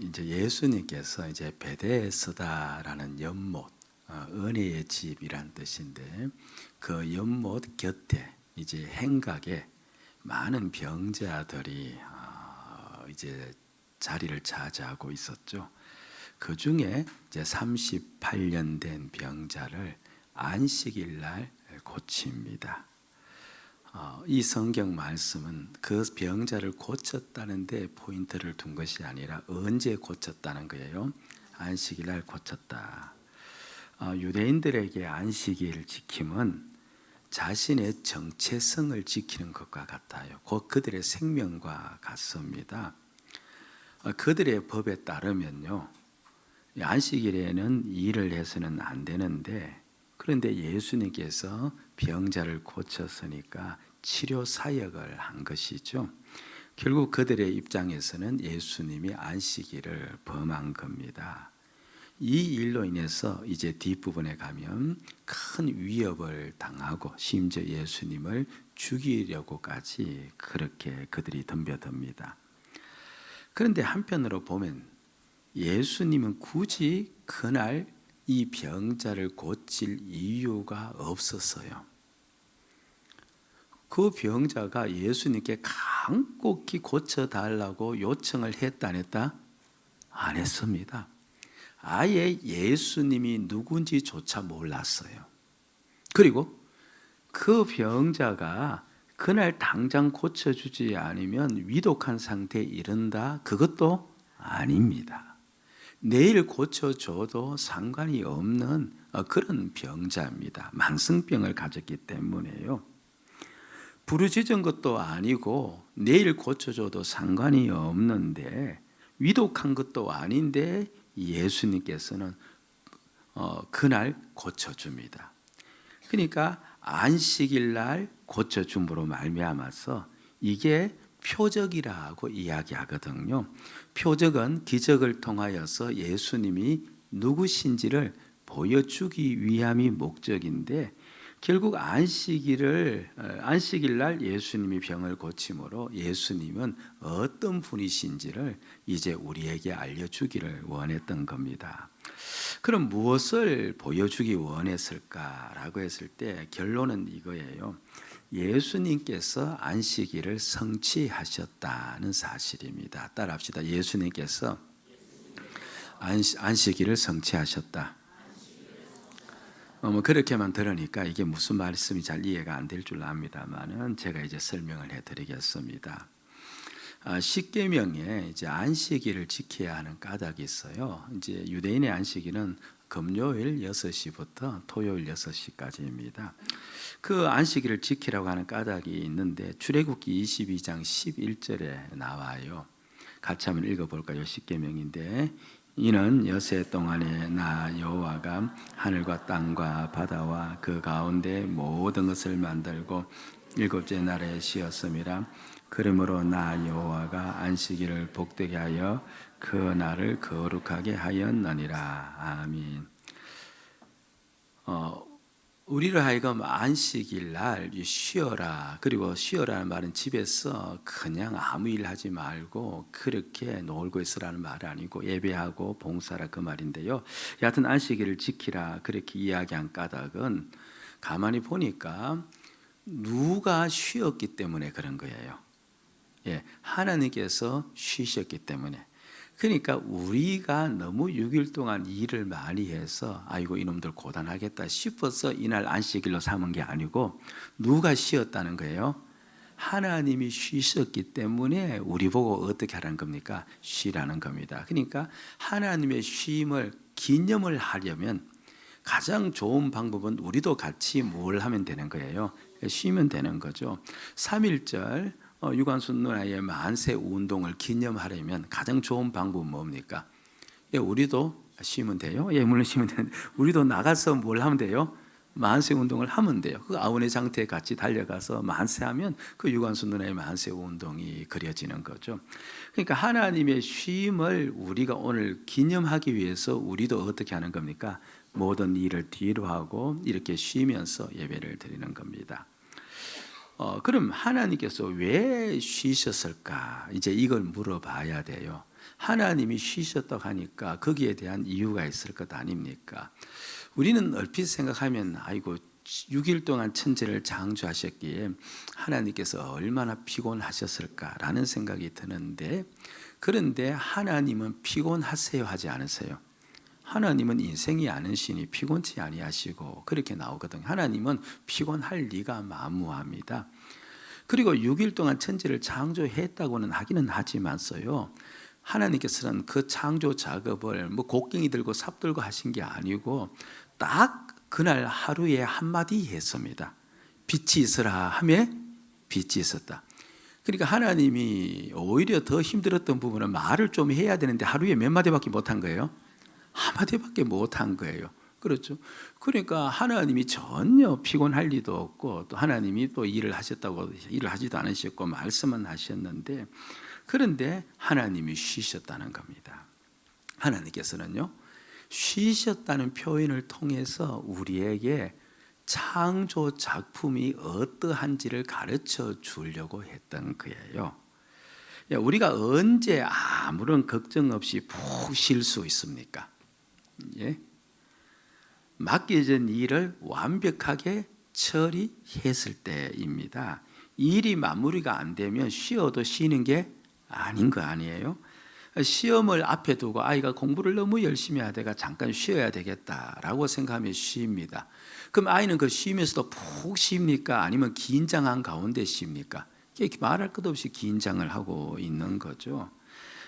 이제 예수님께서 이제 베데스다라는 연못, 은혜의 집이란 뜻인데 그 연못 곁에 이제 행각에 많은 병자들이 이제 자리를 차지하고 있었죠. 그 중에 이제 38년 된 병자를 안식일 날 고칩니다. 이 성경 말씀은 그 병자를 고쳤다는데 포인트를 둔 것이 아니라 언제 고쳤다는 거예요. 안식일 날 고쳤다. 유대인들에게 안식일 지킴은 자신의 정체성을 지키는 것과 같아요. 곧 그들의 생명과 같습니다. 그들의 법에 따르면요, 안식일에는 일을 해서는 안 되는데, 그런데 예수님께서 병자를 고쳤으니까 치료 사역을 한 것이죠. 결국 그들의 입장에서는 예수님이 안식일을 범한 겁니다. 이 일로 인해서 이제 뒷부분에 가면 큰 위협을 당하고 심지어 예수님을 죽이려고까지 그렇게 그들이 덤벼듭니다. 그런데 한편으로 보면 예수님은 굳이 그날 이 병자를 고칠 이유가 없었어요. 그 병자가 예수님께 간곡히 고쳐달라고 요청을 했다 안 했다? 안 했습니다. 아예 예수님이 누군지조차 몰랐어요. 그리고 그 병자가 그날 당장 고쳐주지 않으면 위독한 상태에 이른다? 그것도 아닙니다. 내일 고쳐줘도 상관이 없는 그런 병자입니다. 만성병을 가졌기 때문에요. 부르짖은 것도 아니고 내일 고쳐줘도 상관이 없는데 위독한 것도 아닌데 예수님께서는 그날 고쳐줍니다. 그러니까 안식일 날 고쳐줌으로 말미암아서 이게 표적이라고 이야기하거든요. 표적은 기적을 통하여서 예수님이 누구신지를 보여주기 위함이 목적인데 결국 안식일 날 예수님이 병을 고침으로 예수님은 어떤 분이신지를 이제 우리에게 알려주기를 원했던 겁니다. 그럼 무엇을 보여주기 원했을까라고 했을 때 결론은 이거예요. 예수님께서 안식일을 성취하셨다는 사실입니다. 따라합시다. 예수님께서 안식일을 성취하셨다. 그렇게만 들으니까 이게 무슨 말씀이 잘 이해가 안 될 줄 압니다만은 제가 이제 설명을 해드리겠습니다. 십계명에 이제 안식일을 지켜야 하는 까닭이 있어요. 이제 유대인의 안식일은 금요일 6시부터 토요일 6시까지입니다. 그 안식일을 지키라고 하는 까닭이 있는데 출애굽기 22장 11절에 나와요. 같이 한번 읽어볼까요? 십계명인데 이는 여세 동안에 나 여호와가 하늘과 땅과 바다와 그 가운데 모든 것을 만들고 일곱째 날에 쉬었음이라. 그러므로 나 여호와가 안식일을 복되게 하여 그 날을 거룩하게 하였느니라. 아멘. 우리를 하여금 안식일 날 쉬어라. 그리고 쉬어라는 말은 집에서 그냥 아무 일 하지 말고 그렇게 놀고 있으라는 말이 아니고 예배하고 봉사라 그 말인데요. 여하튼 안식일을 지키라 그렇게 이야기한 까닭은 가만히 보니까 누가 쉬었기 때문에 그런 거예요. 하나님께서 쉬셨기 때문에. 그러니까 우리가 너무 6일 동안 일을 많이 해서 아이고 이놈들 고단하겠다 싶어서 이날 안식일로 삼은 게 아니고 누가 쉬었다는 거예요? 하나님이 쉬셨기 때문에 우리 보고 어떻게 하라는 겁니까? 쉬라는 겁니다. 그러니까 하나님의 쉼을 기념을 하려면 가장 좋은 방법은 우리도 같이 뭘 하면 되는 거예요? 쉬면 되는 거죠. 3.1절 유관순 누나의 만세 운동을 기념하려면 가장 좋은 방법은 뭡니까? 우리도 쉬면 돼요. 물론 쉬면 되는데 우리도 나가서 뭘 하면 돼요? 만세 운동을 하면 돼요. 그 아우네 장터에 같이 달려가서 만세하면 그 유관순 누나의 만세 운동이 그려지는 거죠. 그러니까 하나님의 쉼을 우리가 오늘 기념하기 위해서 우리도 어떻게 하는 겁니까? 모든 일을 뒤로 하고 이렇게 쉬면서 예배를 드리는 겁니다. 그럼 하나님께서 왜 쉬셨을까? 이제 이걸 물어봐야 돼요. 하나님이 쉬셨다고 하니까 거기에 대한 이유가 있을 것 아닙니까? 우리는 얼핏 생각하면 아이고 6일 동안 천지를 창조하셨기에 하나님께서 얼마나 피곤하셨을까라는 생각이 드는데, 그런데 하나님은 피곤하세요 하지 않으세요. 하나님은 인생이 않으시니 피곤치 아니하시고 그렇게 나오거든요. 하나님은 피곤할 리가 만무합니다. 그리고 6일 동안 천지를 창조했다고는 하기는 하지만서요, 하나님께서는 그 창조 작업을 뭐 곡괭이 들고 삽 들고 하신 게 아니고 딱 그날 하루에 한마디 했습니다. 빛이 있으라 하매 빛이 있었다. 그러니까 하나님이 오히려 더 힘들었던 부분은 말을 좀 해야 되는데 하루에 몇 마디밖에 못한 거예요. 한마디밖에 못한 거예요. 그렇죠. 그러니까 하나님이 전혀 피곤할 리도 없고, 또 하나님이 또 일을 하셨다고 일을 하지도 않으셨고 말씀은 하셨는데, 그런데 하나님이 쉬셨다는 겁니다. 하나님께서는요, 쉬셨다는 표현을 통해서 우리에게 창조 작품이 어떠한지를 가르쳐 주려고 했던 거예요. 우리가 언제 아무런 걱정 없이 푹 쉴 수 있습니까? 예? 맡겨진 일을 완벽하게 처리했을 때입니다. 일이 마무리가 안 되면 쉬어도 쉬는 게 아닌 거 아니에요? 시험을 앞에 두고 아이가 공부를 너무 열심히 하다가 잠깐 쉬어야 되겠다라고 생각하면 쉽니다. 그럼 아이는 그 쉬면서도 푹 쉽니까? 아니면 긴장한 가운데 쉽니까? 말할 것 없이 긴장을 하고 있는 거죠.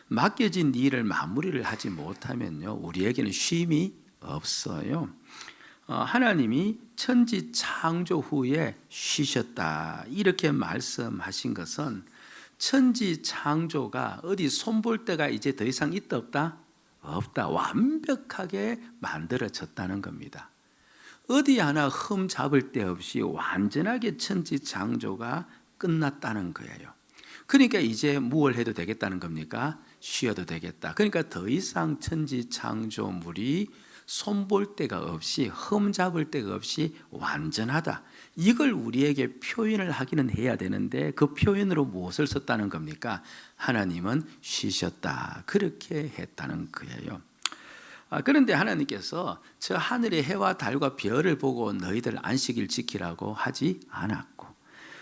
맡겨진 일을 마무리를 하지 못하면요, 우리에게는 쉼이 없어요. 하나님이 천지 창조 후에 쉬셨다 이렇게 말씀하신 것은 천지 창조가 어디 손볼 데가 이제 더 이상 있다 없다? 없다. 완벽하게 만들어졌다는 겁니다. 어디 하나 흠 잡을 데 없이 완전하게 천지 창조가 끝났다는 거예요. 그러니까 이제 무엇을 해도 되겠다는 겁니까? 쉬어도 되겠다. 그러니까 더 이상 천지 창조물이 손볼 데가 없이 흠 잡을 데가 없이 완전하다. 이걸 우리에게 표현을 하기는 해야 되는데 그 표현으로 무엇을 썼다는 겁니까? 하나님은 쉬셨다. 그렇게 했다는 거예요. 그런데 하나님께서 저 하늘의 해와 달과 별을 보고 너희들 안식일 지키라고 하지 않았고,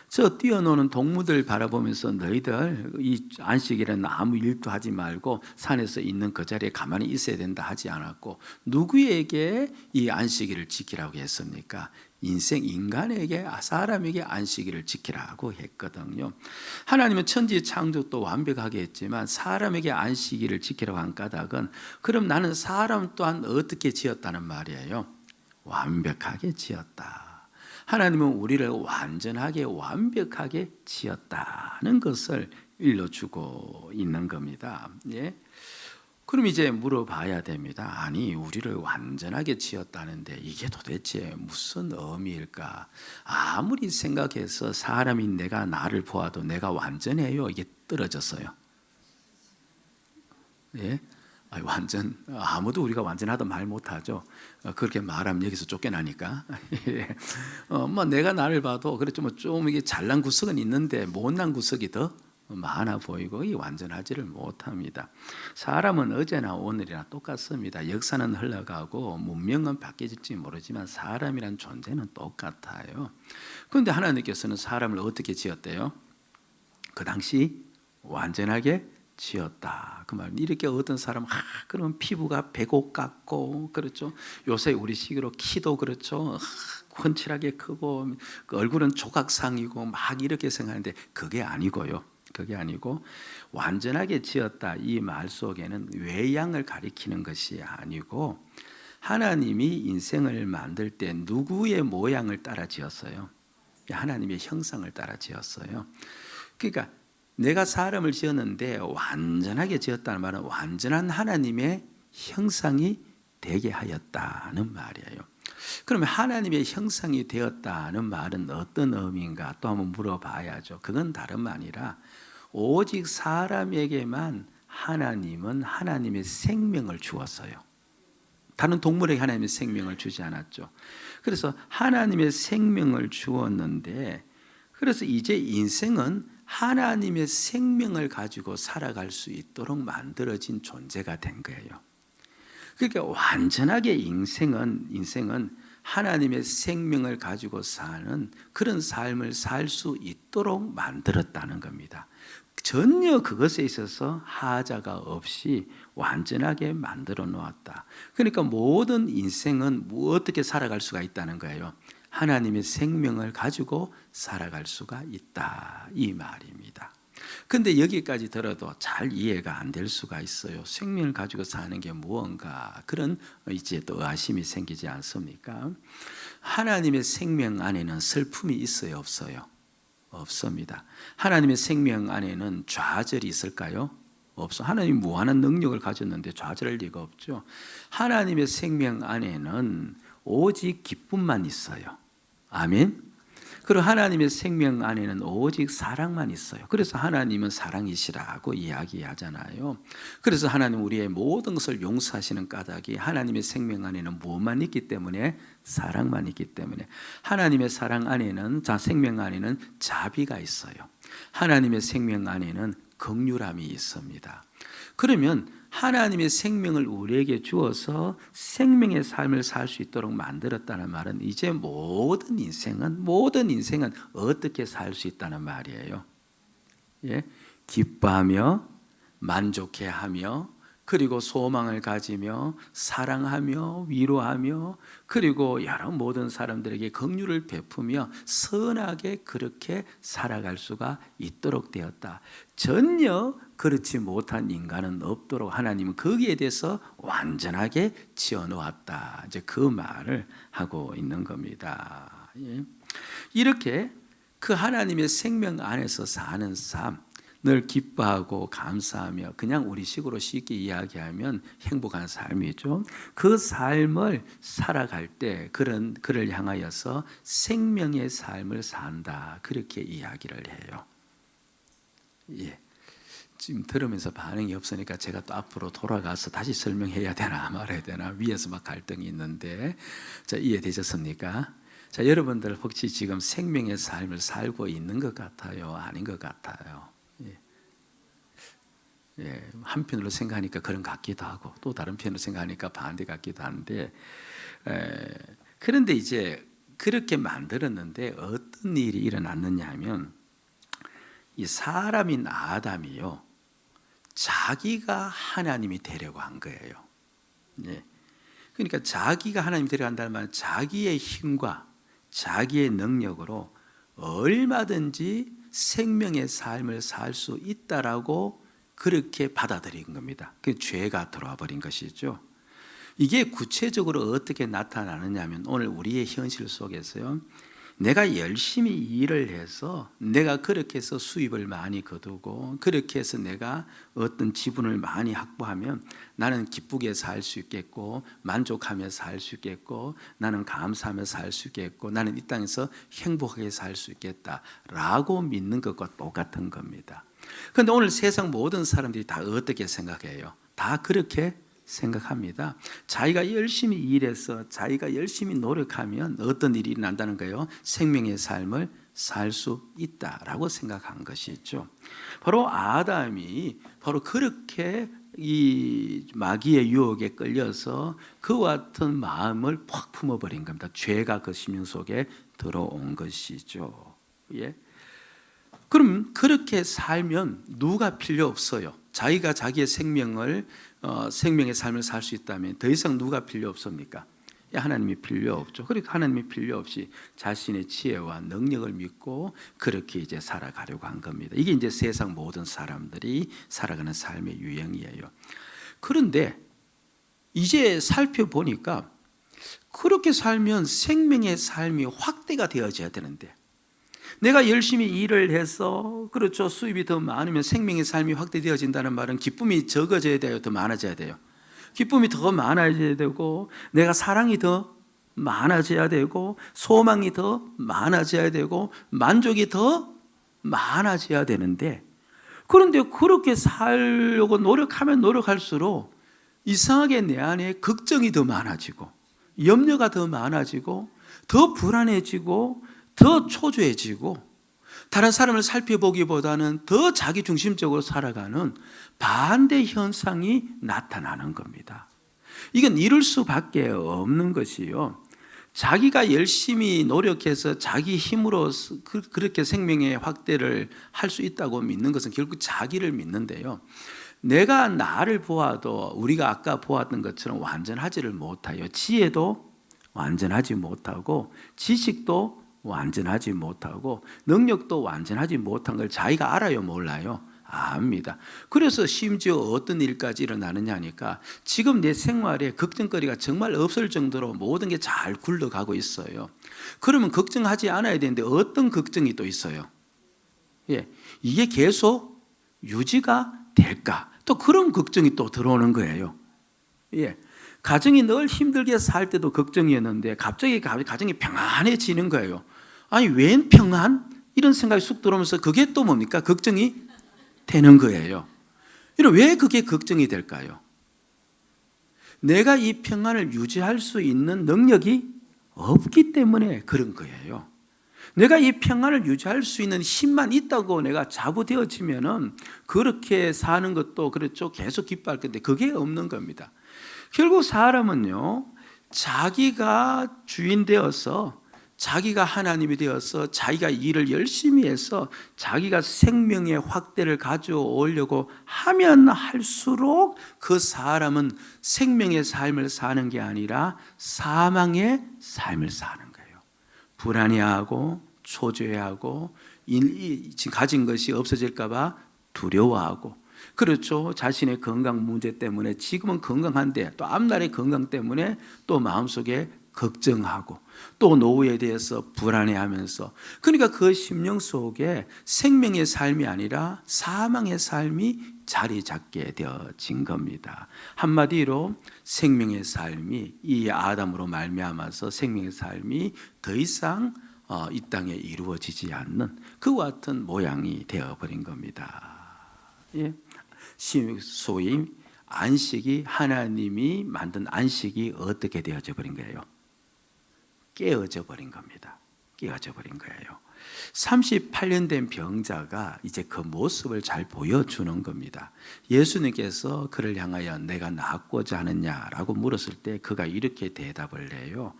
저 뛰어노는 동무들 바라보면서 너희들 이 안식일에는 아무 일도 하지 말고 산에서 있는 그 자리에 가만히 있어야 된다 하지 않았고, 누구에게 이 안식일을 지키라고 했습니까? 인간에게, 사람에게 안식일을 지키라고 했거든요. 하나님은 천지 창조도 완벽하게 했지만 사람에게 안식일을 지키라고 한 까닭은, 그럼 나는 사람 또한 어떻게 지었다는 말이에요? 완벽하게 지었다. 하나님은 우리를 완전하게 완벽하게 지었다는 것을 일러주고 있는 겁니다. 예? 그럼 이제 물어봐야 됩니다. 아니, 우리를 완전하게 지었다는데 이게 도대체 무슨 의미일까? 아무리 생각해서 사람인 내가 나를 보아도 내가 완전해요? 이게 떨어졌어요. 예? 완전 아무도 우리가 완전하다 말 못하죠. 그렇게 말하면 여기서 쫓겨나니까. 뭐 내가 나를 봐도 그렇죠. 좀 이게 잘난 구석은 있는데 못난 구석이 더 많아 보이고 이 완전하지를 못합니다. 사람은 어제나 오늘이나 똑같습니다. 역사는 흘러가고 문명은 바뀌질지 모르지만 사람이란 존재는 똑같아요. 그런데 하나님께서는 사람을 어떻게 지었대요? 그 당시 완전하게 지었다. 그 말. 이렇게 어떤 사람, 그러면 피부가 백옥 같고, 그렇죠. 요새 우리 시기로 키도 그렇죠. 훤칠하게 크고, 그 얼굴은 조각상이고, 막 이렇게 생각하는데 그게 아니고요. 그게 아니고 완전하게 지었다 이 말 속에는 외양을 가리키는 것이 아니고, 하나님이 인생을 만들 때 누구의 모양을 따라 지었어요? 하나님의 형상을 따라 지었어요. 그러니까 내가 사람을 지었는데 완전하게 지었다는 말은 완전한 하나님의 형상이 되게 하였다는 말이에요. 그러면 하나님의 형상이 되었다는 말은 어떤 의미인가 또 한번 물어봐야죠. 그건 다름 아니라 오직 사람에게만 하나님은 하나님의 생명을 주었어요. 다른 동물에게 하나님의 생명을 주지 않았죠. 그래서 하나님의 생명을 주었는데, 그래서 이제 인생은 하나님의 생명을 가지고 살아갈 수 있도록 만들어진 존재가 된 거예요. 그러니까 완전하게 인생은 하나님의 생명을 가지고 사는 그런 삶을 살 수 있도록 만들었다는 겁니다. 전혀 그것에 있어서 하자가 없이 완전하게 만들어 놓았다. 그러니까 모든 인생은 어떻게 살아갈 수가 있다는 거예요. 하나님의 생명을 가지고 살아갈 수가 있다, 이 말입니다. 근데 여기까지 들어도 잘 이해가 안 될 수가 있어요. 생명을 가지고 사는 게 무언가, 그런 이제 또 의아심이 생기지 않습니까? 하나님의 생명 안에는 슬픔이 있어요, 없어요? 없습니다. 하나님의 생명 안에는 좌절이 있을까요? 없어. 하나님이 무한한 능력을 가졌는데 좌절할 리가 없죠. 하나님의 생명 안에는 오직 기쁨만 있어요. 아멘. 그리고 하나님의 생명 안에는 오직 사랑만 있어요. 그래서 하나님은 사랑이시라고 이야기하잖아요. 그래서 하나님 우리의 모든 것을 용서하시는 까닭이 하나님의 생명 안에는 무엇만 있기 때문에? 사랑만 있기 때문에. 하나님의 사랑 안에는, 생명 안에는 자비가 있어요. 하나님의 생명 안에는 긍휼함이 있습니다. 그러면 하나님의 생명을 우리에게 주어서 생명의 삶을 살 수 있도록 만들었다는 말은 이제 모든 인생은 어떻게 살 수 있다는 말이에요. 예? 기뻐하며 만족해하며 그리고 소망을 가지며 사랑하며 위로하며 그리고 여러 모든 사람들에게 긍휼을 베푸며 선하게 그렇게 살아갈 수가 있도록 되었다. 전혀 그렇지 못한 인간은 없도록 하나님은 거기에 대해서 완전하게 지어놓았다. 이제 그 말을 하고 있는 겁니다. 예. 이렇게 그 하나님의 생명 안에서 사는 삶, 늘 기뻐하고 감사하며 그냥 우리식으로 쉽게 이야기하면 행복한 삶이죠. 그 삶을 살아갈 때 그를 향하여서 생명의 삶을 산다, 그렇게 이야기를 해요. 예. 지금 들으면서 반응이 없으니까 제가 또 앞으로 돌아가서 다시 설명해야 되나 말아야 되나 위에서 막 갈등이 있는데, 자, 이해되셨습니까? 자, 여러분들 혹시 지금 생명의 삶을 살고 있는 것 같아요? 아닌 것 같아요? 예, 한편으로 생각하니까 그런 것 같기도 하고 또 다른 편으로 생각하니까 반대 같기도 한데, 그런데 이제 그렇게 만들었는데 어떤 일이 일어났느냐 하면 이 사람인 아담이요, 자기가 하나님이 되려고 한 거예요. 예. 그러니까 자기가 하나님이 되려고 한다는 말은 자기의 힘과 자기의 능력으로 얼마든지 생명의 삶을 살 수 있다라고 그렇게 받아들인 겁니다. 그 죄가 들어와 버린 것이죠. 이게 구체적으로 어떻게 나타나느냐 하면 오늘 우리의 현실 속에서요, 내가 열심히 일을 해서 내가 그렇게 해서 수입을 많이 거두고 그렇게 해서 내가 어떤 지분을 많이 확보하면 나는 기쁘게 살 수 있겠고 만족하며 살 수 있겠고 나는 감사하며 살 수 있겠고 나는 이 땅에서 행복하게 살 수 있겠다라고 믿는 것과 똑같은 겁니다. 그런데 오늘 세상 모든 사람들이 다 어떻게 생각해요? 다 그렇게 생각합니다. 자기가 열심히 일해서 자기가 열심히 노력하면 어떤 일이 난다는 거예요? 생명의 삶을 살 수 있다라고 생각한 것이죠. 바로 아담이 바로 그렇게 이 마귀의 유혹에 끌려서 그와 같은 마음을 팍 품어버린 겁니다. 죄가 그 심령 속에 들어온 것이죠. 예. 그럼 그렇게 살면 누가 필요 없어요? 자기가 자기의 생명의 삶을 살 수 있다면 더 이상 누가 필요 없습니까? 하나님이 필요 없죠. 그러니까 하나님이 필요 없이 자신의 지혜와 능력을 믿고 그렇게 이제 살아가려고 한 겁니다. 이게 이제 세상 모든 사람들이 살아가는 삶의 유형이에요. 그런데 이제 살펴보니까 그렇게 살면 생명의 삶이 확대가 되어져야 되는데, 내가 열심히 일을 해서 그렇죠, 수입이 더 많으면 생명의 삶이 확대되어진다는 말은 기쁨이 적어져야 돼요, 더 많아져야 돼요? 기쁨이 더 많아져야 되고 내가 사랑이 더 많아져야 되고 소망이 더 많아져야 되고 만족이 더 많아져야 되는데, 그런데 그렇게 살려고 노력하면 노력할수록 이상하게 내 안에 걱정이 더 많아지고 염려가 더 많아지고 더 불안해지고 더 초조해지고 다른 사람을 살펴보기보다는 더 자기중심적으로 살아가는 반대 현상이 나타나는 겁니다. 이건 이룰 수밖에 없는 것이요, 자기가 열심히 노력해서 자기 힘으로 그렇게 생명의 확대를 할 수 있다고 믿는 것은 결국 자기를 믿는데요, 내가 나를 보아도 우리가 아까 보았던 것처럼 완전하지를 못하여 지혜도 완전하지 못하고 지식도 완전하지 못하고 능력도 완전하지 못한 걸 자기가 알아요, 몰라요? 압니다. 그래서 심지어 어떤 일까지 일어나느냐 하니까 지금 내 생활에 걱정거리가 정말 없을 정도로 모든 게 잘 굴러가고 있어요. 그러면 걱정하지 않아야 되는데 어떤 걱정이 또 있어요? 예, 이게 계속 유지가 될까? 또 그런 걱정이 또 들어오는 거예요. 예, 가정이 늘 힘들게 살 때도 걱정이었는데 갑자기 가정이 평안해지는 거예요. 아니, 웬 평안? 이런 생각이 쑥 들어오면서 그게 또 뭡니까? 걱정이 되는 거예요. 왜 그게 걱정이 될까요? 내가 이 평안을 유지할 수 있는 능력이 없기 때문에 그런 거예요. 내가 이 평안을 유지할 수 있는 힘만 있다고 내가 자부되어지면은 그렇게 사는 것도 그렇죠, 계속 기뻐할 건데 그게 없는 겁니다. 결국 사람은요, 자기가 주인 되어서, 자기가 하나님이 되어서 자기가 일을 열심히 해서 자기가 생명의 확대를 가져오려고 하면 할수록 그 사람은 생명의 삶을 사는 게 아니라 사망의 삶을 사는 거예요. 불안해하고 초조해하고 지금 가진 것이 없어질까 봐 두려워하고, 그렇죠, 자신의 건강 문제 때문에 지금은 건강한데 또 앞날의 건강 때문에 또 마음속에 걱정하고 또 노후에 대해서 불안해하면서, 그러니까 그 심령 속에 생명의 삶이 아니라 사망의 삶이 자리 잡게 되어진 겁니다. 한마디로 생명의 삶이 이 아담으로 말미암아서 생명의 삶이 더 이상 이 땅에 이루어지지 않는 그와 같은 모양이 되어버린 겁니다. 예. 소위 안식이, 하나님이 만든 안식이 어떻게 되어져 버린 거예요? 깨어져 버린 겁니다. 깨어져 버린 거예요. 38년 된 병자가 이제 그 모습을 잘 보여주는 겁니다. 예수님께서 그를 향하여 내가 낫고자 하느냐라고 물었을 때 그가 이렇게 대답을 해요.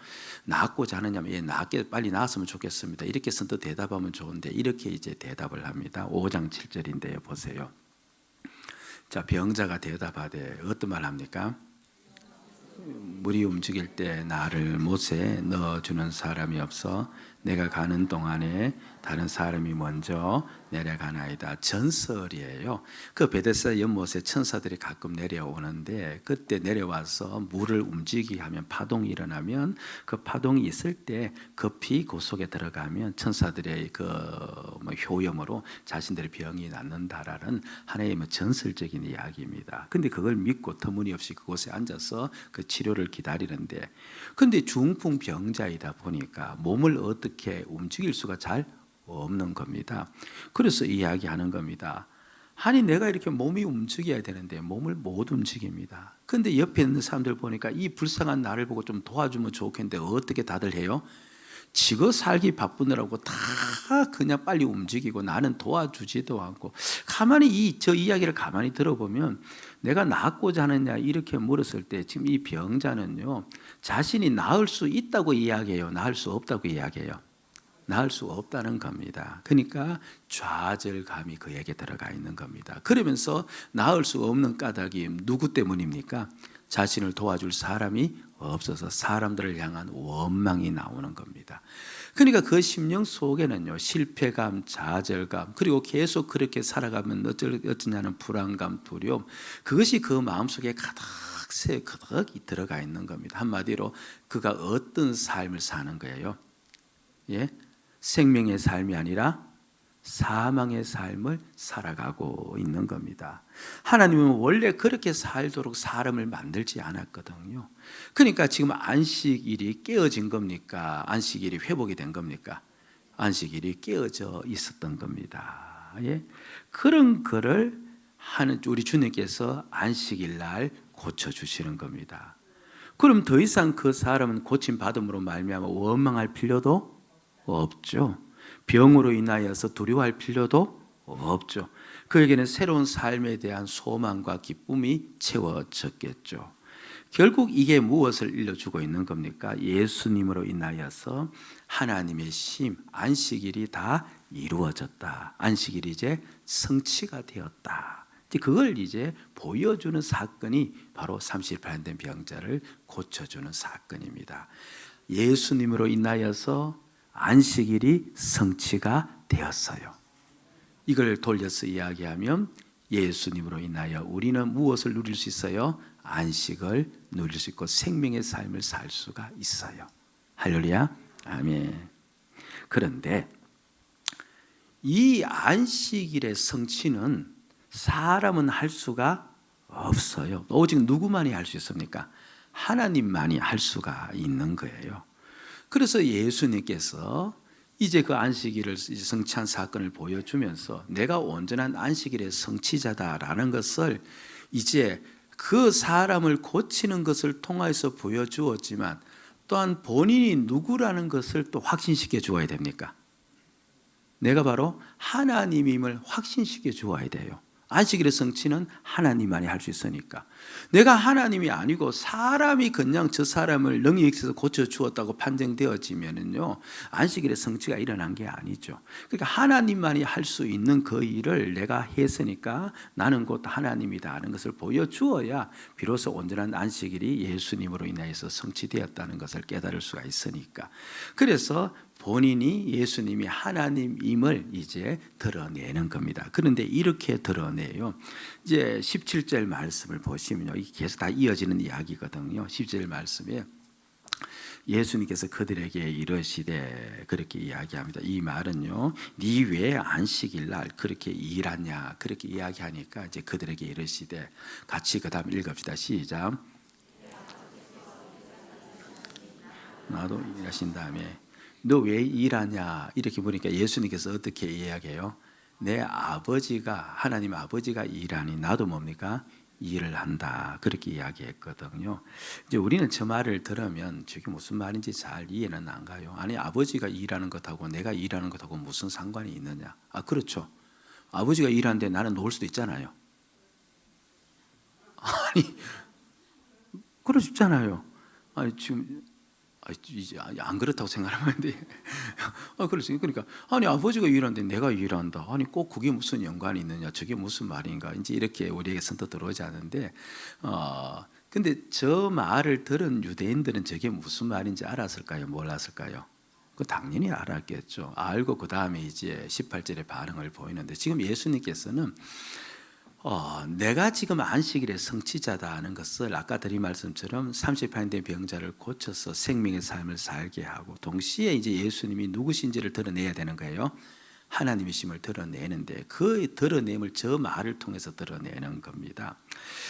낫고자 하느냐면, 예, 낫게 빨리 나았으면 좋겠습니다. 이렇게 선뜻 대답하면 좋은데 이렇게 이제 대답을 합니다. 5장 7절인데요, 보세요. 자, 병자가 대답하되 어떤 말 합니까? 물이 움직일 때 나를 못에 넣어주는 사람이 없어 내가 가는 동안에 다른 사람이 먼저 내려가나이다. 전설이에요. 그 베데스다 연못에 천사들이 가끔 내려오는데 그때 내려와서 물을 움직이게 하면, 파동이 일어나면 그 파동이 있을 때 급히 그 속에 들어가면 천사들의 그 효염으로 자신들의 병이 낫는다라는 하나님의 전설적인 이야기입니다. 근데 그걸 믿고 터무니없이 그곳에 앉아서 그 치료를 기다리는데, 근데 중풍 병자이다 보니까 몸을 어떻게 움직일 수가 잘 없는 겁니다. 그래서 이야기하는 겁니다. 아니, 내가 이렇게 몸이 움직여야 되는데 몸을 못 움직입니다. 근데 옆에 있는 사람들 보니까 이 불쌍한 나를 보고 좀 도와주면 좋겠는데 어떻게 다들 해요? 지가 살기 바쁘느라고 다 그냥 빨리 움직이고 나는 도와주지도 않고. 가만히 저 이야기를 가만히 들어보면 내가 낫고자 하느냐 이렇게 물었을 때 지금 이 병자는요, 자신이 나을 수 있다고 이야기해요? 나을 수 없다고 이야기해요? 나을 수 없다는 겁니다. 그러니까 좌절감이 그에게 들어가 있는 겁니다. 그러면서 나을 수 없는 까닭이 누구 때문입니까? 자신을 도와줄 사람이 없어서 사람들을 향한 원망이 나오는 겁니다. 그러니까 그 심령 속에는요, 실패감, 좌절감, 그리고 계속 그렇게 살아가면 어쩌냐는 불안감, 두려움, 그것이 그 마음속에 가득 들어가 있는 겁니다. 한마디로 그가 어떤 삶을 사는 거예요? 예? 생명의 삶이 아니라 사망의 삶을 살아가고 있는 겁니다. 하나님은 원래 그렇게 살도록 사람을 만들지 않았거든요. 그러니까 지금 안식일이 깨어진 겁니까? 안식일이 회복이 된 겁니까? 안식일이 깨어져 있었던 겁니다. 예? 그런 거를 하는 우리 주님께서 안식일 날 고쳐주시는 겁니다. 그럼 더 이상 그 사람은 고침받음으로 말미암아 원망할 필요도 없죠. 병으로 인하여서 두려워할 필요도 없죠. 그에게는 새로운 삶에 대한 소망과 기쁨이 채워졌겠죠. 결국 이게 무엇을 일러주고 있는 겁니까? 예수님으로 인하여서 하나님의 심, 안식일이 다 이루어졌다. 안식일이 이제 성취가 되었다. 그걸 이제 보여주는 사건이 바로 38년 된 병자를 고쳐주는 사건입니다. 예수님으로 인하여서 안식일이 성취가 되었어요. 이걸 돌려서 이야기하면 예수님으로 인하여 우리는 무엇을 누릴 수 있어요? 안식을 누릴 수 있고 생명의 삶을 살 수가 있어요. 할렐루야. 아멘. 그런데 이 안식일의 성취는 사람은 할 수가 없어요. 오직 누구만이 할 수 있습니까? 하나님만이 할 수가 있는 거예요. 그래서 예수님께서 이제 그 안식일을 성취한 사건을 보여주면서 내가 온전한 안식일의 성취자다라는 것을 이제 그 사람을 고치는 것을 통해서 보여주었지만 또한 본인이 누구라는 것을 또 확신시켜 주어야 됩니까? 내가 바로 하나님임을 확신시켜 주어야 돼요. 안식일의 성취는 하나님만이 할 수 있으니까. 내가 하나님이 아니고 사람이 그냥 저 사람을 능력이 있어서 고쳐주었다고 판정되어지면은요, 안식일의 성취가 일어난 게 아니죠. 그러니까 하나님만이 할 수 있는 그 일을 내가 했으니까 나는 곧 하나님이다 하는 것을 보여주어야 비로소 온전한 안식일이 예수님으로 인하여서 성취되었다는 것을 깨달을 수가 있으니까. 그래서 본인이 예수님이 하나님임을 이제 드러내는 겁니다. 그런데 이렇게 드러내요. 이제 17절 말씀을 보시면요, 이게 계속 다 이어지는 이야기거든요. 17절 말씀에 예수님께서 그들에게 이르시되 그렇게 이야기합니다. 이 말은요, 네 왜 안식일 날 그렇게 일하냐 그렇게 이야기하니까 이제 그들에게 이르시되, 같이 그다음 읽읍시다. 시작. 나도 일하신 다음에 너 왜 일하냐 이렇게 보니까 예수님께서 어떻게 이야기해요? 내 아버지가, 하나님 아버지가 일하니 나도 뭡니까? 일을 한다. 그렇게 이야기했거든요. 이제 우리는 저 말을 들으면 저게 무슨 말인지 잘 이해는 안 가요. 아니, 아버지가 일하는 것하고 내가 일하는 것하고 무슨 상관이 있느냐? 아, 그렇죠. 아버지가 일하는데 나는 놓을 수도 있잖아요. 아니, 그럴 수 있잖아요. 아니, 지금 이제 안 그렇다고 생각하는데, 그렇지. 그러니까 아니, 아버지가 일하는데 내가 일한다. 아니, 꼭 그게 무슨 연관이 있느냐? 저게 무슨 말인가? 이제 이렇게 우리에게 선뜻 들어오지 않는데, 근데 저 말을 들은 유대인들은 저게 무슨 말인지 알았을까요? 몰랐을까요? 그 당연히 알았겠죠. 알고 그 다음에 이제 18절의 반응을 보이는데, 지금 예수님께서는 내가 지금 안식일의 성취자다 하는 것을 아까 드린 말씀처럼 38년 된 병자를 고쳐서 생명의 삶을 살게 하고, 동시에 이제 예수님이 누구신지를 드러내야 되는 거예요. 하나님이심을 드러내는데 그 드러냄을 저 말을 통해서 드러내는 겁니다.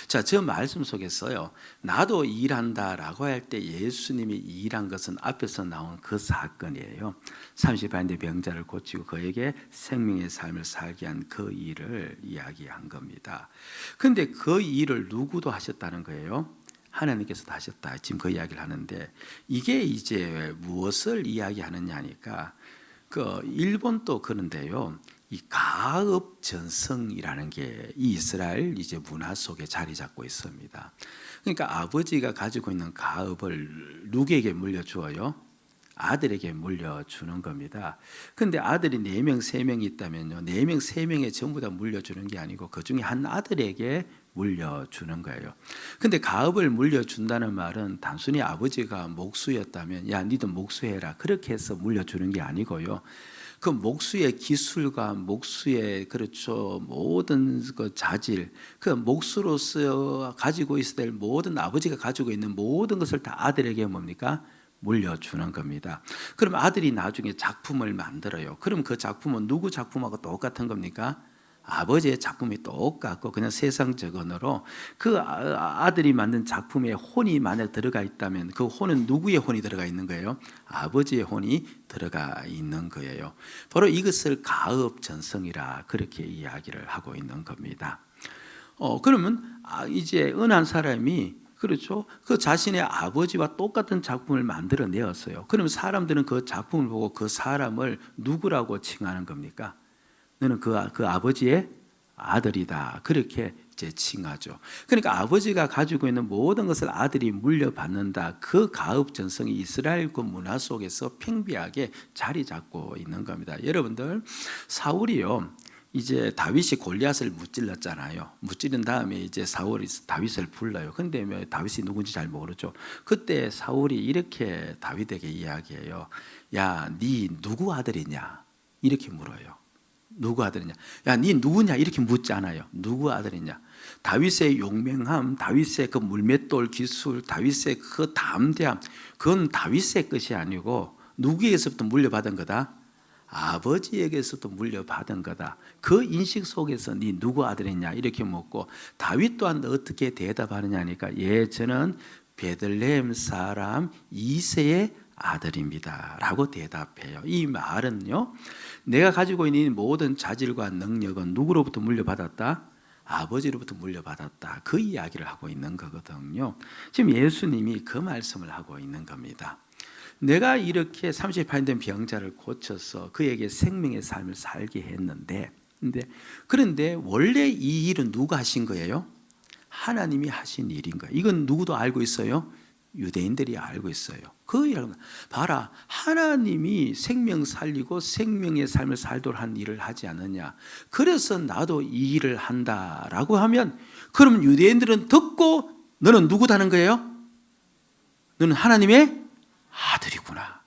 자, 저 말씀 속에서요, 나도 일한다라고 할 때 예수님이 일한 것은 앞에서 나온 그 사건이에요. 38년 된 병자를 고치고 그에게 생명의 삶을 살게 한 그 일을 이야기한 겁니다. 근데 그 일을 누구도 하셨다는 거예요? 하나님께서도 하셨다. 지금 그 이야기를 하는데, 이게 이제 무엇을 이야기하느냐니까, 그 일본도 그런데요, 이 가업 전승이라는 게 이 이스라엘 이제 문화 속에 자리 잡고 있습니다. 그러니까 아버지가 가지고 있는 가업을 누구에게 물려주어요? 아들에게 물려주는 겁니다. 근데 아들이 4명, 3명이 있다면요, 4명, 3명에 전부 다 물려주는 게 아니고 그 중에 한 아들에게 물려주는 거예요. 근데 가업을 물려준다는 말은 단순히 아버지가 목수였다면 야, 니도 목수해라 그렇게 해서 물려주는 게 아니고요, 그 목수의 기술과 목수의, 그렇죠, 모든 그 자질, 그 목수로서 가지고 있어야 될 모든, 아버지가 가지고 있는 모든 것을 다 아들에게 뭡니까? 물려주는 겁니다. 그럼 아들이 나중에 작품을 만들어요. 그럼 그 작품은 누구 작품하고 똑같은 겁니까? 아버지의 작품이 똑같고, 그냥 세상적 언어로 그 아들이 만든 작품에 혼이 만약 들어가 있다면 그 혼은 누구의 혼이 들어가 있는 거예요? 아버지의 혼이 들어가 있는 거예요. 바로 이것을 가업전성이라 그렇게 이야기를 하고 있는 겁니다. 그러면 이제 은한 사람이 그렇죠. 그 자신의 아버지와 똑같은 작품을 만들어내었어요. 그러면 사람들은 그 작품을 보고 그 사람을 누구라고 칭하는 겁니까? 너는 그 아버지의 아들이다. 그렇게 이제 칭하죠. 그러니까 아버지가 가지고 있는 모든 것을 아들이 물려받는다. 그 가업 전성이 이스라엘 그 문화 속에서 팽배하게 자리 잡고 있는 겁니다. 여러분들, 사울이요, 이제 다윗이 골리앗을 무찔렀잖아요. 무찌른 다음에 이제 사울이 다윗을 불러요. 근데 왜 다윗이 누군지 잘 모르죠. 그때 사울이 이렇게 다윗에게 이야기해요. 야, 네 누구 아들이냐? 이렇게 물어요. 누구 아들이냐? 야, 네 누구냐? 이렇게 묻지 않아요. 누구 아들이냐? 다윗의 용맹함, 다윗의 그 물맷돌 기술, 다윗의 그 담대함, 그건 다윗의 것이 아니고 누구에게서부터 물려받은 거다? 아버지에게서도 물려받은 거다. 그 인식 속에서 네 누구 아들이냐 이렇게 묻고, 다윗 또한 어떻게 대답하느냐니까, 예, 저는 베들레헴 사람 이새의 아들입니다 라고 대답해요. 이 말은요, 내가 가지고 있는 모든 자질과 능력은 누구로부터 물려받았다? 아버지로부터 물려받았다. 그 이야기를 하고 있는 거거든요. 지금 예수님이 그 말씀을 하고 있는 겁니다. 내가 이렇게 38년 된 병자를 고쳐서 그에게 생명의 삶을 살게 했는데, 그런데 원래 이 일은 누가 하신 거예요? 하나님이 하신 일인 거예요. 이건 누구도 알고 있어요? 유대인들이 알고 있어요. 그 일은 봐라, 하나님이 생명 살리고 생명의 삶을 살도록 한 일을 하지 않느냐, 그래서 나도 이 일을 한다라고 하면, 그럼 유대인들은 듣고 너는 누구다는 거예요? 너는 하나님의 아들이구나.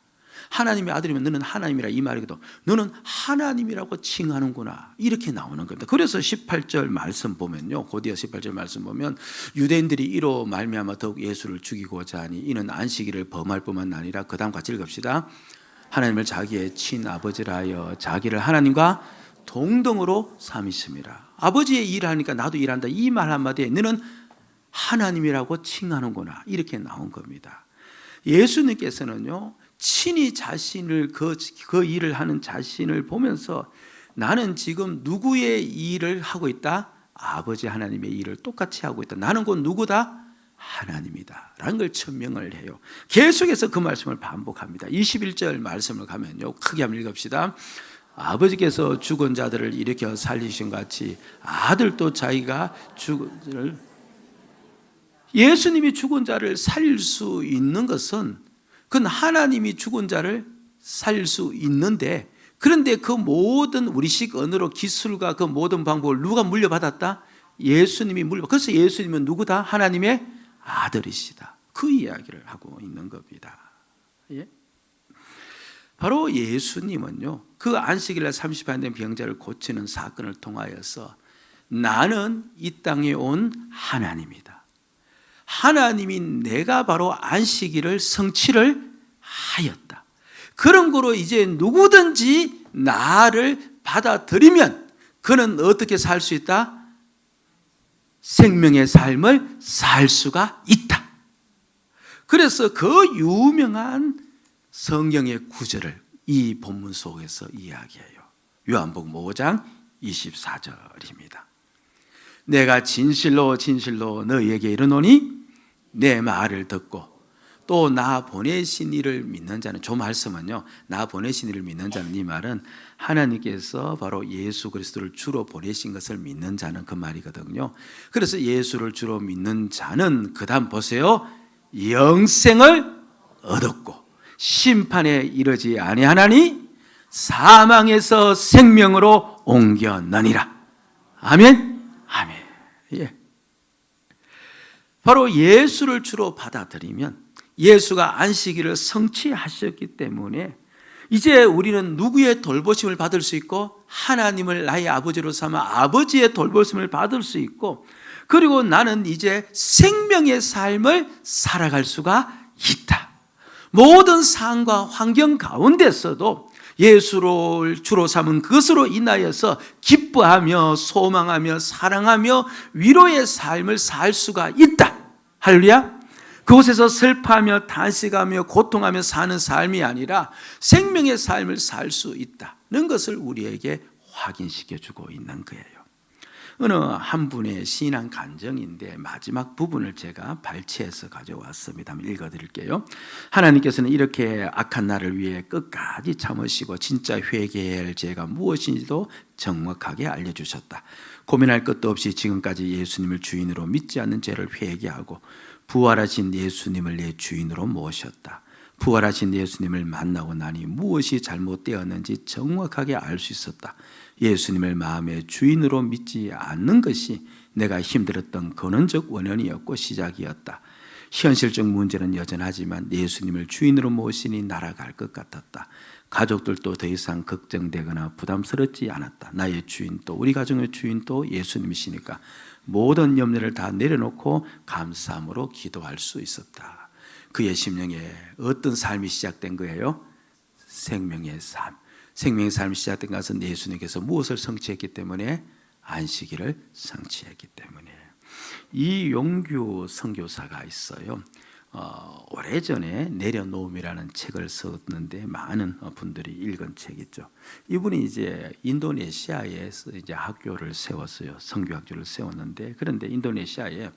하나님의 아들이면 너는 하나님이라 이 말이거든. 너는 하나님이라고 칭하는구나. 이렇게 나오는 겁니다. 그래서 18절 말씀 보면요, 고디어 18절 말씀 보면, 유대인들이 이로 말미암아 더욱 예수를 죽이고자 하니 이는 안식일을 범할 뿐만 아니라, 그 다음 같이 읽읍시다. 하나님을 자기의 친아버지라 하여 자기를 하나님과 동등으로 삼으심이라. 아버지의 일을 하니까 나도 일한다. 이 말 한마디에 너는 하나님이라고 칭하는구나. 이렇게 나온 겁니다. 예수님께서는요, 친히 자신을 그 일을 하는 자신을 보면서 나는 지금 누구의 일을 하고 있다? 아버지 하나님의 일을 똑같이 하고 있다. 나는 곧 누구다? 하나님이다 라는 걸 천명을 해요. 계속해서 그 말씀을 반복합니다. 21절 말씀을 가면요, 크게 한번 읽읍시다. 아버지께서 죽은 자들을 일으켜 살리신 같이 아들도 자기가 죽은 자를, 예수님이 죽은 자를 살릴 수 있는 것은, 그건 하나님이 죽은 자를 살릴 수 있는데, 그런데 그 모든 우리식 언어로 기술과 그 모든 방법을 누가 물려받았다? 예수님이 물려받았다. 그래서 예수님은 누구다? 하나님의 아들이시다. 그 이야기를 하고 있는 겁니다. 예? 바로 예수님은요, 그 안식일날 30일 된 병자를 고치는 사건을 통하여서 나는 이 땅에 온 하나님이다. 하나님이 내가 바로 안식일을 성취를 하였다. 그런 거로 이제 누구든지 나를 받아들이면 그는 어떻게 살 수 있다? 생명의 삶을 살 수가 있다. 그래서 그 유명한 성경의 구절을 이 본문 속에서 이야기해요. 요한복음 5장 24절입니다. 내가 진실로 진실로 너희에게 이르노니 내 말을 듣고 또 나 보내신 이를 믿는 자는, 저 말씀은요, 나 보내신 이를 믿는 자는, 이 말은 하나님께서 바로 예수 그리스도를 주로 보내신 것을 믿는 자는 그 말이거든요. 그래서 예수를 주로 믿는 자는 그 다음 보세요, 영생을 얻었고 심판에 이르지 아니하나니 사망에서 생명으로 옮겨느니라. 아멘. 아멘. 예. 바로 예수를 주로 받아들이면, 예수가 안식일을 성취하셨기 때문에 이제 우리는 누구의 돌보심을 받을 수 있고, 하나님을 나의 아버지로 삼아 아버지의 돌보심을 받을 수 있고, 그리고 나는 이제 생명의 삶을 살아갈 수가 있다. 모든 상황과 환경 가운데서도 예수를 주로 삼은 그것으로 인하여서 기뻐하며 소망하며 사랑하며 위로의 삶을 살 수가 있다. 할렐루야. 그곳에서 슬퍼하며 탄식하며 고통하며 사는 삶이 아니라 생명의 삶을 살 수 있다는 것을 우리에게 확인시켜주고 있는 거예요. 어느 한 분의 신앙 간증인데 마지막 부분을 제가 발췌해서 가져왔습니다. 한번 읽어드릴게요. 하나님께서는 이렇게 악한 나를 위해 끝까지 참으시고 진짜 회개해야 할 죄가 무엇인지도 정확하게 알려주셨다. 고민할 것도 없이 지금까지 예수님을 주인으로 믿지 않는 죄를 회개하고 부활하신 예수님을 내 주인으로 모셨다. 부활하신 예수님을 만나고 나니 무엇이 잘못되었는지 정확하게 알 수 있었다. 예수님을 마음의 주인으로 믿지 않는 것이 내가 힘들었던 근원적 원인이었고 시작이었다. 현실적 문제는 여전하지만 예수님을 주인으로 모시니 날아갈 것 같았다. 가족들도 더 이상 걱정되거나 부담스럽지 않았다. 나의 주인도 우리 가정의 주인도 예수님이시니까 모든 염려를 다 내려놓고 감사함으로 기도할 수 있었다. 그의 심령에 어떤 삶이 시작된 거예요? 생명의 삶. 생명의 삶이 시작된 것은 예수님께서 무엇을 성취했기 때문에? 안식일을 성취했기 때문에. 이용규 선교사가 있어요. 오래전에 내려놓음이라는 책을 썼는데 많은 분들이 읽은 책이죠. 이분이 이제 인도네시아에서 이제 학교를 세웠어요. 선교학교를 세웠는데, 그런데 인도네시아에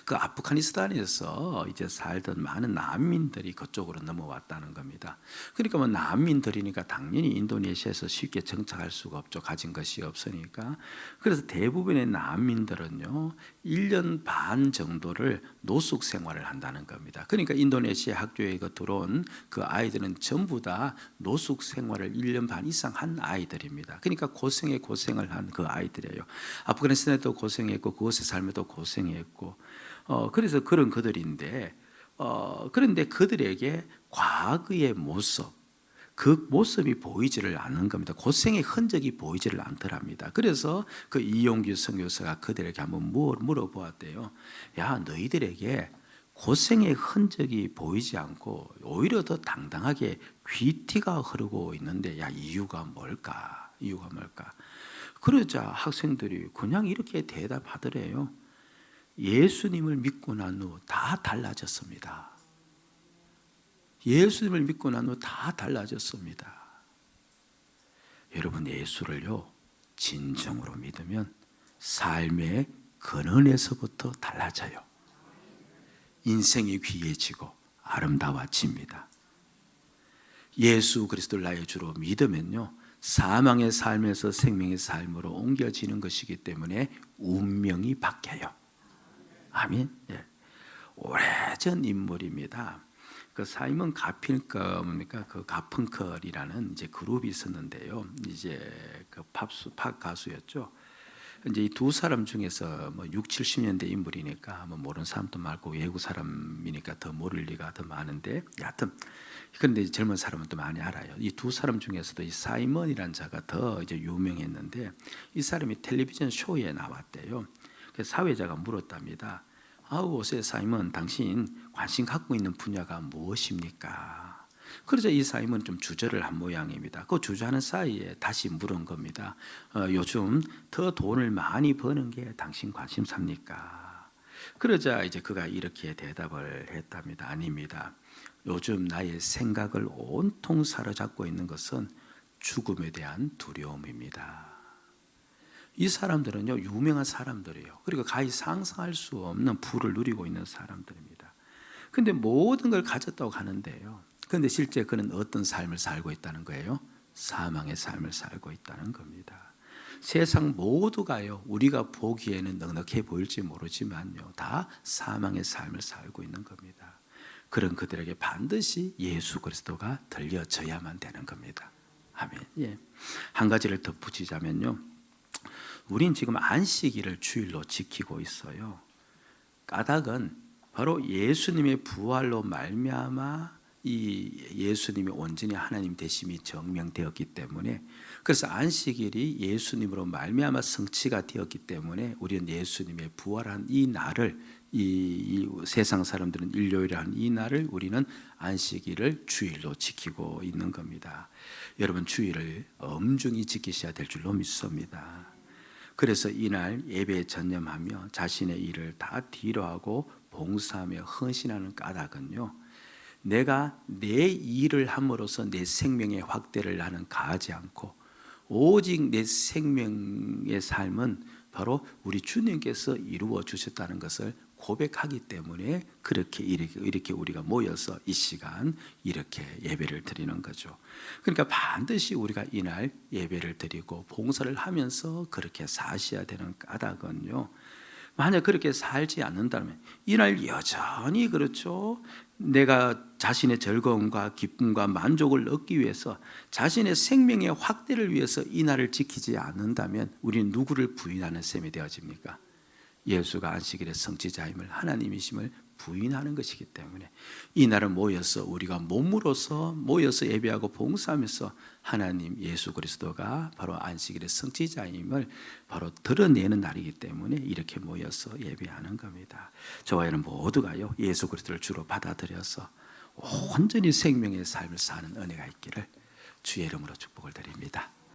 그 아프가니스탄에서 이제 살던 많은 난민들이 그쪽으로 넘어왔다는 겁니다. 그러니까 뭐 난민들이니까 당연히 인도네시아에서 쉽게 정착할 수가 없죠. 가진 것이 없으니까. 그래서 대부분의 난민들은요 1년 반 정도를 노숙 생활을 한다는 겁니다. 그러니까 인도네시아 학교에 들어온 그 아이들은 전부 다 노숙 생활을 1년 반 이상 한 아이들입니다. 그러니까 고생에 고생을 한 그 아이들이에요. 아프가니스탄에도 고생했고 그곳에 살면도 고생했고 그래서 그런 그들인데 그런데 그들에게 과거의 모습, 그 모습이 보이지를 않는 겁니다. 고생의 흔적이 보이지를 않더랍니다. 그래서 그 이용규 선교사가 그들에게 한번 물어보았대요. 야, 너희들에게 고생의 흔적이 보이지 않고 오히려 더 당당하게 귀티가 흐르고 있는데, 야, 이유가 뭘까? 이유가 뭘까? 그러자 학생들이 그냥 이렇게 대답하더래요. 예수님을 믿고 난 후 다 달라졌습니다. 예수님을 믿고 난 후 다 달라졌습니다. 여러분, 예수를요 진정으로 믿으면 삶의 근원에서부터 달라져요. 인생이 귀해지고 아름다워집니다. 예수 그리스도를 나의 주로 믿으면요 사망의 삶에서 생명의 삶으로 옮겨지는 것이기 때문에 운명이 바뀌어요. 아멘. 예. 오래전 인물입니다. 그 사이먼 가필커입니까? 그 가펑클이라는 이제 그룹이 있었는데요. 이제 그 팝 가수였죠. 이제 이 두 사람 중에서 뭐 6, 70년대 인물이니까 뭐 모르는 사람도 많고 외국 사람이니까 더 모를 리가 더 많은데, 여하튼 그런데 젊은 사람은 또 많이 알아요. 이 두 사람 중에서도 이 사이먼이라는 자가 더 이제 유명했는데, 이 사람이 텔레비전 쇼에 나왔대요. 그래서 사회자가 물었답니다. 오세 사이먼, 당신 관심 갖고 있는 분야가 무엇입니까? 그러자 이 사이먼은 좀 주저를 한 모양입니다. 그 주저하는 사이에 다시 물은 겁니다. 요즘 더 돈을 많이 버는 게 당신 관심사입니까? 그러자 이제 그가 이렇게 대답을 했답니다. 아닙니다. 요즘 나의 생각을 온통 사로잡고 있는 것은 죽음에 대한 두려움입니다. 이 사람들은요 유명한 사람들이에요. 그리고 가히 상상할 수 없는 부를 누리고 있는 사람들입니다. 근데 모든 걸 가졌다고 하는데요, 그런데 실제 그는 어떤 삶을 살고 있다는 거예요? 사망의 삶을 살고 있다는 겁니다. 세상 모두가요 우리가 보기에는 넉넉해 보일지 모르지만요 다 사망의 삶을 살고 있는 겁니다. 그런 그들에게 반드시 예수 그리스도가 들려져야만 되는 겁니다. 아멘. 예. 한 가지를 덧붙이자면요, 우린 지금 안식일을 주일로 지키고 있어요. 까닭은 바로 예수님의 부활로 말미암아 이 예수님이 온전히 하나님 되심이 증명되었기 때문에, 그래서 안식일이 예수님으로 말미암아 성취가 되었기 때문에 우리는 예수님의 부활한 이 날을, 이 세상 사람들은 일요일이라는 이 날을 우리는 안식일을 주일로 지키고 있는 겁니다. 여러분, 주일을 엄중히 지키셔야 될 줄로 믿습니다. 그래서 이날 예배에 전념하며 자신의 일을 다 뒤로하고 봉사하며 헌신하는 까닭은요, 내가 내 일을 함으로써 내 생명의 확대를 나는 가하지 않고 오직 내 생명의 삶은 바로 우리 주님께서 이루어 주셨다는 것을 고백하기 때문에 그렇게 이렇게 우리가 모여서 이 시간 이렇게 예배를 드리는 거죠. 그러니까 반드시 우리가 이날 예배를 드리고 봉사를 하면서 그렇게 사셔야 되는 까닭은요, 만약 그렇게 살지 않는다면 이날 여전히 그렇죠, 내가 자신의 즐거움과 기쁨과 만족을 얻기 위해서 자신의 생명의 확대를 위해서 이날을 지키지 않는다면 우리는 누구를 부인하는 셈이 되어집니까? 예수가 안식일의 성취자임을, 하나님이심을 부인하는 것이기 때문에 이날은 모여서 우리가 몸으로서 모여서 예배하고 봉사하면서 하나님 예수 그리스도가 바로 안식일의 성취자임을 바로 드러내는 날이기 때문에 이렇게 모여서 예배하는 겁니다. 저와 여러분 모두가요, 예수 그리스도를 주로 받아들여서 온전히 생명의 삶을 사는 은혜가 있기를 주의 이름으로 축복을 드립니다.